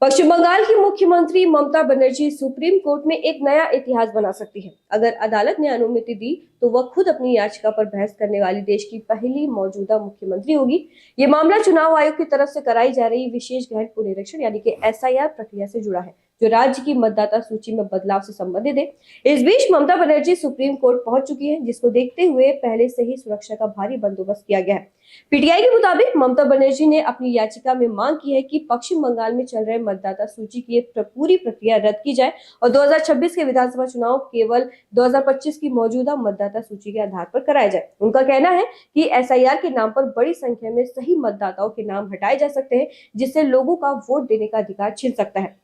पश्चिम बंगाल की मुख्यमंत्री Mamata Banerjee supreme court में एक नया इतिहास बना सकती है। अगर अदालत ने अनुमति दी तो वह खुद अपनी याचिका पर बहस करने वाली देश की पहली मौजूदा मुख्यमंत्री होगी। ये मामला चुनाव आयोग की तरफ से कराई जा रही विशेष गहन पुनरीक्षण यानी कि एसआईआर प्रक्रिया से जुड़ा है, जो राज्य की मतदाता सूची में बदलाव से संबंधित है। इस बीच ममता बनर्जी सुप्रीम कोर्ट पहुंच चुकी है, जिसको देखते हुए पहले से ही सुरक्षा का भारी बंदोबस्त किया गया है। पीटीआई के मुताबिक ममता बनर्जी ने अपनी याचिका में मांग की है कि पश्चिम बंगाल में चल रहे मतदाता सूची की पूरी प्रक्रिया रद्द की जाए और 2026 के विधानसभा चुनाव केवल 2025 की मौजूदा मतदाता सूची के आधार पर कराया जाए। उनका कहना है कि एसआईआर के नाम पर बड़ी संख्या में सही मतदाताओं के नाम हटाए जा सकते हैं, जिससे लोगों का वोट देने का अधिकार छिन सकता है।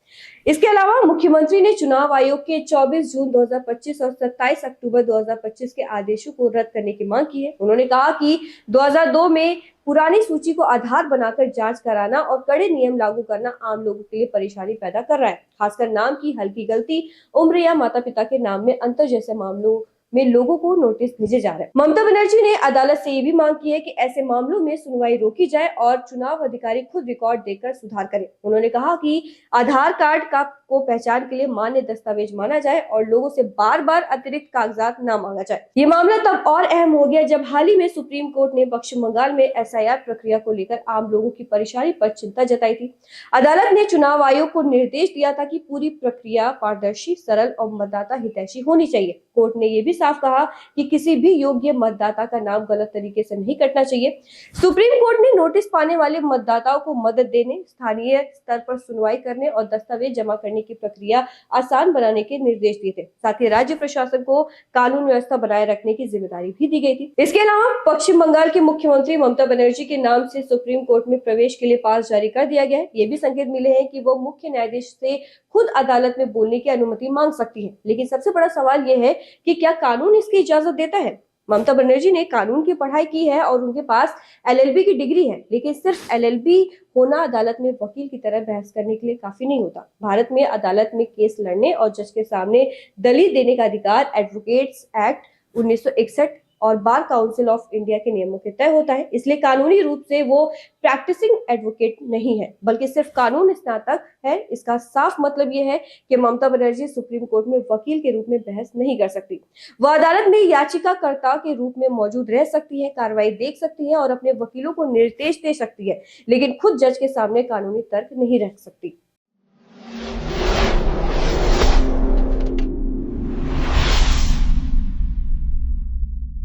इसके अलावा मुख्यमंत्री ने चुनाव आयोग के 24 जून 2025 और 27 अक्टूबर 2025 के आदेशों को रद्द करने की मांग की है। उन्होंने कहा कि 2002 में पुरानी सूची को आधार बनाकर जांच कराना और कड़े नियम लागू करना आम लोगों के लिए परेशानी पैदा कर रहा है, खासकर नाम की हल्की गलती, उम्र या माता पिता के नाम में अंतर जैसे मामलों में लोगों को नोटिस भेजे जा रहे हैं। ममता बनर्जी ने अदालत से ये भी मांग की है कि ऐसे मामलों में सुनवाई रोकी जाए और चुनाव अधिकारी खुद रिकॉर्ड देकर सुधार करें। उन्होंने कहा कि आधार कार्ड को पहचान के लिए मान्य दस्तावेज माना जाए और लोगों से बार बार अतिरिक्त कागजात न मांगा जाए। ये मामला तब और अहम हो गया जब हाल ही में सुप्रीम कोर्ट ने पश्चिम बंगाल में एसआईआर प्रक्रिया को लेकर आम लोगों की परेशानी पर चिंता जताई थी। अदालत ने चुनाव आयोग को निर्देश दिया था कि पूरी प्रक्रिया पारदर्शी, सरल और मतदाता हितैषी होनी चाहिए। कोर्ट ने यह भी साफ कहा कि किसी भी योग्य मतदाता का नाम गलत तरीके से नहीं कटना चाहिए। सुप्रीम कोर्ट ने नोटिस पाने वाले मतदाताओं को मदद देने, स्थानीय स्तर पर सुनवाई करने और दस्तावेज जमा करने की प्रक्रिया आसान बनाने के निर्देश दिए थे। साथ ही राज्य प्रशासन को कानून व्यवस्था बनाए रखने की जिम्मेदारी भी दी गई थी। इसके अलावा पश्चिम बंगाल की मुख्यमंत्री ममता बनर्जी के नाम से सुप्रीम कोर्ट में प्रवेश के लिए पास जारी कर दिया गया है। ये भी संकेत मिले हैं कि वो मुख्य न्यायाधीश से खुद अदालत में बोलने की अनुमति मांग सकती है। लेकिन सबसे बड़ा सवाल यह है कि क्या कानून इसकी इजाजत देता है? ममता बनर्जी ने कानून की पढ़ाई की है और उनके पास एलएलबी की डिग्री है, लेकिन सिर्फ एलएलबी होना अदालत में वकील की तरह बहस करने के लिए काफी नहीं होता। भारत में अदालत में केस लड़ने और जज के सामने दलील देने का अधिकार एडवोकेट्स एक्ट 1961 और बार काउंसिल ऑफ इंडिया के नियमों के तय होता है। इसलिए कानूनी रूप से वो प्रैक्टिसिंग एडवोकेट नहीं है, बल्कि सिर्फ कानून स्नातक है। इसका साफ मतलब ये है कि ममता बनर्जी सुप्रीम कोर्ट में वकील के रूप में बहस नहीं कर सकती। वह अदालत में याचिकाकर्ता के रूप में मौजूद रह सकती है, कार्रवाई देख सकती है और अपने वकीलों को निर्देश दे सकती है, लेकिन खुद जज के सामने कानूनी तर्क नहीं रख सकती।